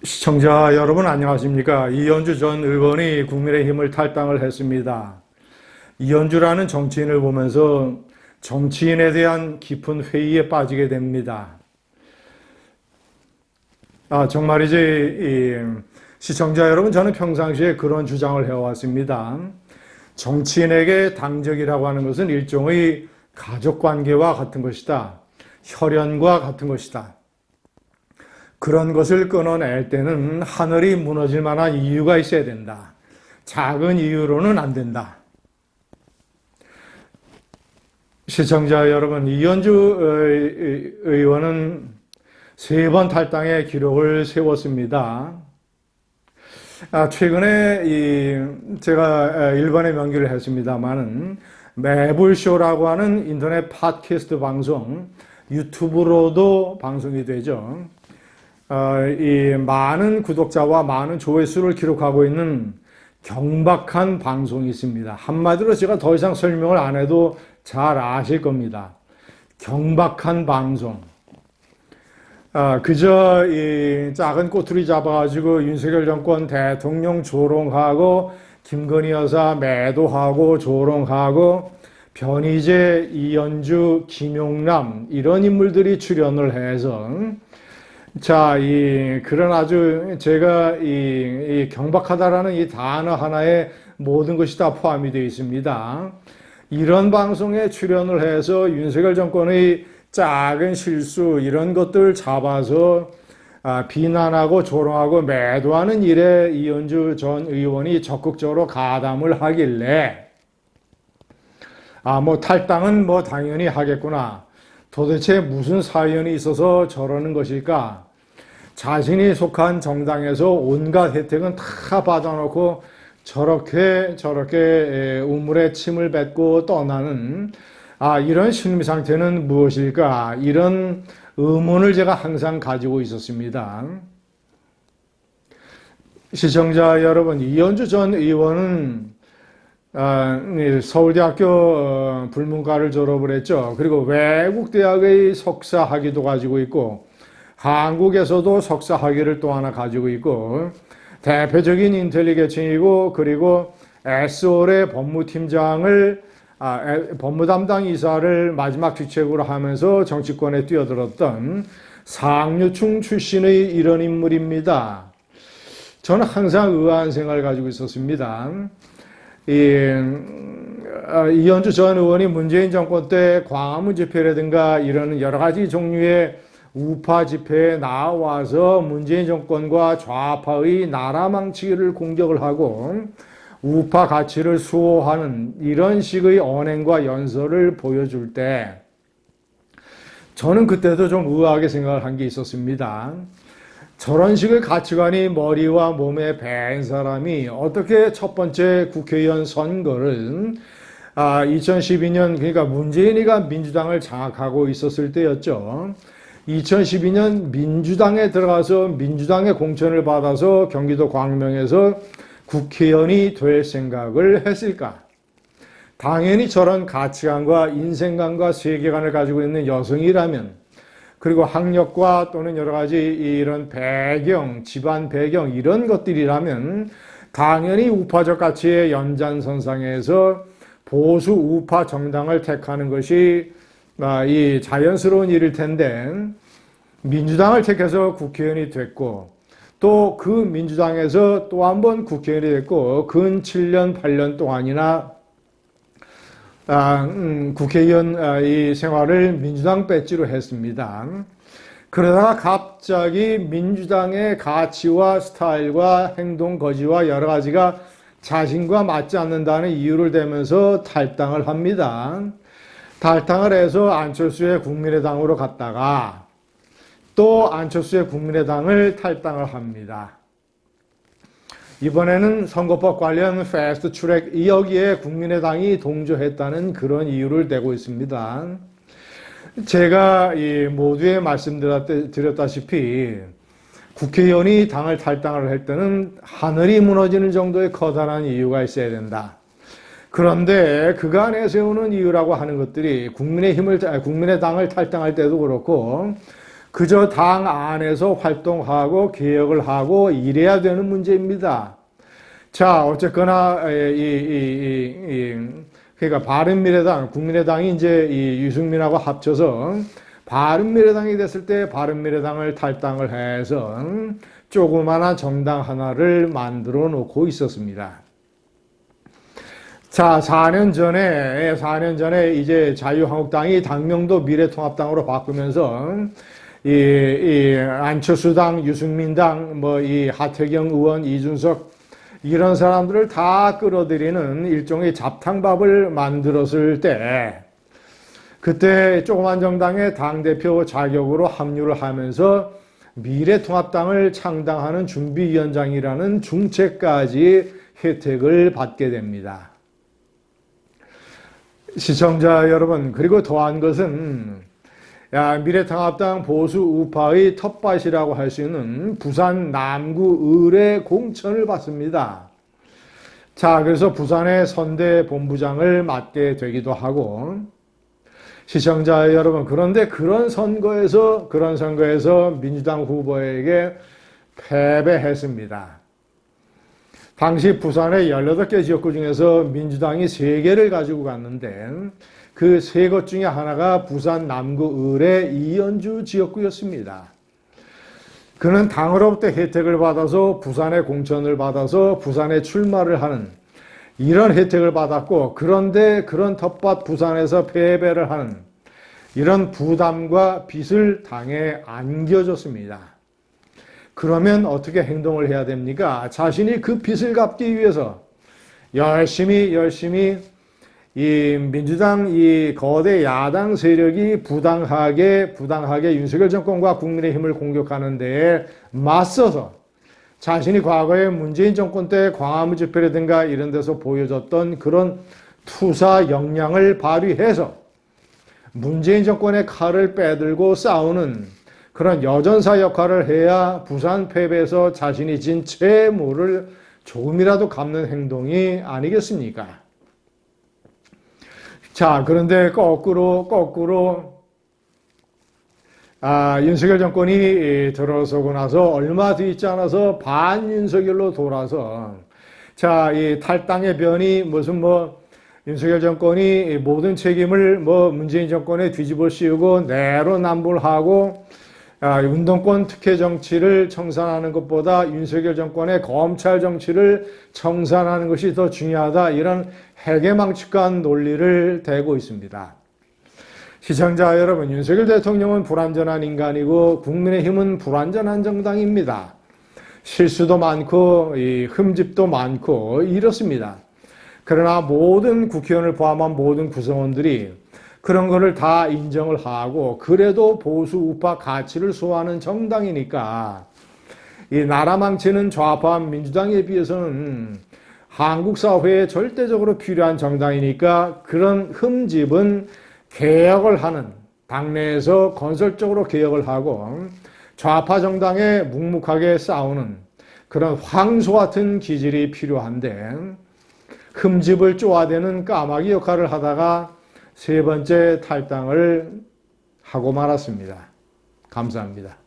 시청자 여러분 안녕하십니까? 이현주 전 의원이 국민의힘을 탈당을 했습니다. 이현주라는 정치인을 보면서 정치인에 대한 깊은 회의에 빠지게 됩니다. 정말이지, 시청자 여러분, 저는 평상시에 그런 주장을 해왔습니다. 정치인에게 당적이라고 하는 것은 일종의 가족관계와 같은 것이다. 혈연과 같은 것이다. 그런 것을 끊어낼 때는 하늘이 무너질 만한 이유가 있어야 된다. 작은 이유로는 안 된다. 시청자 여러분, 이현주 의원은 3번 탈당의 기록을 세웠습니다. 최근에 제가 일본에 명기를 했습니다만은 매불쇼라고 하는 인터넷 팟캐스트 방송, 유튜브로도 방송이 되죠. 이 많은 구독자와 많은 조회수를 기록하고 있는 경박한 방송이 있습니다. 한마디로 제가 더 이상 설명을 안 해도 잘 아실 겁니다. 경박한 방송. 그저 이 작은 꼬투리 잡아가지고 윤석열 정권 대통령 조롱하고 김건희 여사 매도하고 조롱하고 변희재, 이현주, 김용남 이런 인물들이 출연을 해서 그런 아주 제가 이 경박하다라는 이 단어 하나에 모든 것이 다 포함이 되어 있습니다. 이런 방송에 출연을 해서 윤석열 정권의 작은 실수 이런 것들 잡아서 비난하고 조롱하고 매도하는 일에 이현주 전 의원이 적극적으로 가담을 하길래 탈당은 당연히 하겠구나. 도대체 무슨 사연이 있어서 저러는 것일까? 자신이 속한 정당에서 온갖 혜택은 다 받아놓고 저렇게 우물에 침을 뱉고 떠나는 이런 심리 상태는 무엇일까? 이런 의문을 제가 항상 가지고 있었습니다. 시청자 여러분, 이현주 전 의원은 서울대학교 불문과를 졸업을 했죠. 그리고 외국대학의 석사 학위도 가지고 있고 한국에서도 석사 학위를 또 하나 가지고 있고 대표적인 인텔리계층이고 그리고 SOL의 법무팀장을 법무담당 이사를 마지막 직책으로 하면서 정치권에 뛰어들었던 상류층 출신의 이런 인물입니다. 저는 항상 의아한 생각을 가지고 있었습니다. 이현주 전 의원이 문재인 정권 때 광화문 집회라든가 이런 여러 가지 종류의 우파 집회에 나와서 문재인 정권과 좌파의 나라 망치기를 공격을 하고 우파 가치를 수호하는 이런 식의 언행과 연설을 보여줄 때 저는 그때도 좀 의아하게 생각을 한 게 있었습니다. 저런 식의 가치관이 머리와 몸에 배인 사람이 어떻게 첫 번째 국회의원 선거를 2012년 그러니까 문재인이가 민주당을 장악하고 있었을 때였죠. 2012년 민주당에 들어가서 민주당의 공천을 받아서 경기도 광명에서 국회의원이 될 생각을 했을까? 당연히 저런 가치관과 인생관과 세계관을 가지고 있는 여성이라면 그리고 학력과 또는 여러 가지 이런 배경, 집안 배경 이런 것들이라면 당연히 우파적 가치의 연장선상에서 보수 우파 정당을 택하는 것이 이 자연스러운 일일 텐데 민주당을 택해서 국회의원이 됐고 또 그 민주당에서 또 한 번 국회의원이 됐고 근 7년, 8년 동안이나 국회의원 이 생활을 민주당 배지로 했습니다. 그러다가 갑자기 민주당의 가치와 스타일과 행동 거지와 여러 가지가 자신과 맞지 않는다는 이유를 대면서 탈당을 합니다. 탈당을 해서 안철수의 국민의당으로 갔다가 또 안철수의 국민의당을 탈당을 합니다. 이번에는 선거법 관련 패스트 트랙 여기에 국민의당이 동조했다는 그런 이유를 대고 있습니다. 제가 모두에 말씀드렸다시피 국회의원이 당을 탈당을 할 때는 하늘이 무너지는 정도의 커다란 이유가 있어야 된다. 그런데 그가 내세우는 이유라고 하는 것들이 국민의당을 탈당할 때도 그렇고 그저 당 안에서 활동하고 개혁을 하고 이래야 되는 문제입니다. 자, 어쨌거나 그러니까 바른미래당, 국민의당이 이제 이 유승민하고 합쳐서 바른미래당이 됐을 때 바른미래당을 탈당을 해서 조그마한 정당 하나를 만들어 놓고 있었습니다. 자, 4년 전에 이제 자유한국당이 당명도 미래통합당으로 바꾸면서 안철수당, 유승민당, 이 하태경 의원, 이준석 이런 사람들을 다 끌어들이는 일종의 잡탕밥을 만들었을 때 그때 조그만 정당의 당대표 자격으로 합류를 하면서 미래통합당을 창당하는 준비위원장이라는 중책까지 혜택을 받게 됩니다. 시청자 여러분, 그리고 더한 것은 미래통합당 보수 우파의 텃밭이라고 할 수 있는 부산 남구 을의 공천을 받습니다. 자, 그래서 부산의 선대 본부장을 맡게 되기도 하고, 시청자 여러분, 그런데 그런 선거에서 민주당 후보에게 패배했습니다. 당시 부산의 18개 지역구 중에서 민주당이 3개를 가지고 갔는데 그 3곳 중에 하나가 부산 남구 을의 이연주 지역구였습니다. 그는 당으로부터 혜택을 받아서 부산에 공천을 받아서 부산에 출마를 하는 이런 혜택을 받았고, 그런데 그런 텃밭 부산에서 패배를 하는 이런 부담과 빚을 당에 안겨줬습니다. 그러면 어떻게 행동을 해야 됩니까? 자신이 그 빚을 갚기 위해서 열심히 이 민주당 이 거대 야당 세력이 부당하게 윤석열 정권과 국민의힘을 공격하는 데에 맞서서 자신이 과거에 문재인 정권 때 광화문 집회라든가 이런 데서 보여줬던 그런 투사 역량을 발휘해서 문재인 정권의 칼을 빼들고 싸우는 그런 여전사 역할을 해야 부산 패배에서 자신이 진 채무를 조금이라도 갚는 행동이 아니겠습니까? 자, 그런데 거꾸로 윤석열 정권이 들어서고 나서 얼마 뒤있지 않아서 반윤석열로 돌아서 자, 이 탈당의 변이 무슨 윤석열 정권이 모든 책임을 문재인 정권에 뒤집어 씌우고 내로남불하고 운동권 특혜 정치를 청산하는 것보다 윤석열 정권의 검찰 정치를 청산하는 것이 더 중요하다, 이런 해괴망측한 논리를 대고 있습니다. 시청자 여러분, 윤석열 대통령은 불완전한 인간이고 국민의힘은 불완전한 정당입니다. 실수도 많고 흠집도 많고 이렇습니다. 그러나 모든 국회의원을 포함한 모든 구성원들이 그런 거를 다 인정을 하고, 그래도 보수 우파 가치를 소화하는 정당이니까 이 나라 망치는 좌파 민주당에 비해서는 한국 사회에 절대적으로 필요한 정당이니까 그런 흠집은 개혁을 하는, 당내에서 건설적으로 개혁을 하고 좌파 정당에 묵묵하게 싸우는 그런 황소 같은 기질이 필요한데, 흠집을 쪼아대는 까마귀 역할을 하다가 3번째 탈당을 하고 말았습니다. 감사합니다.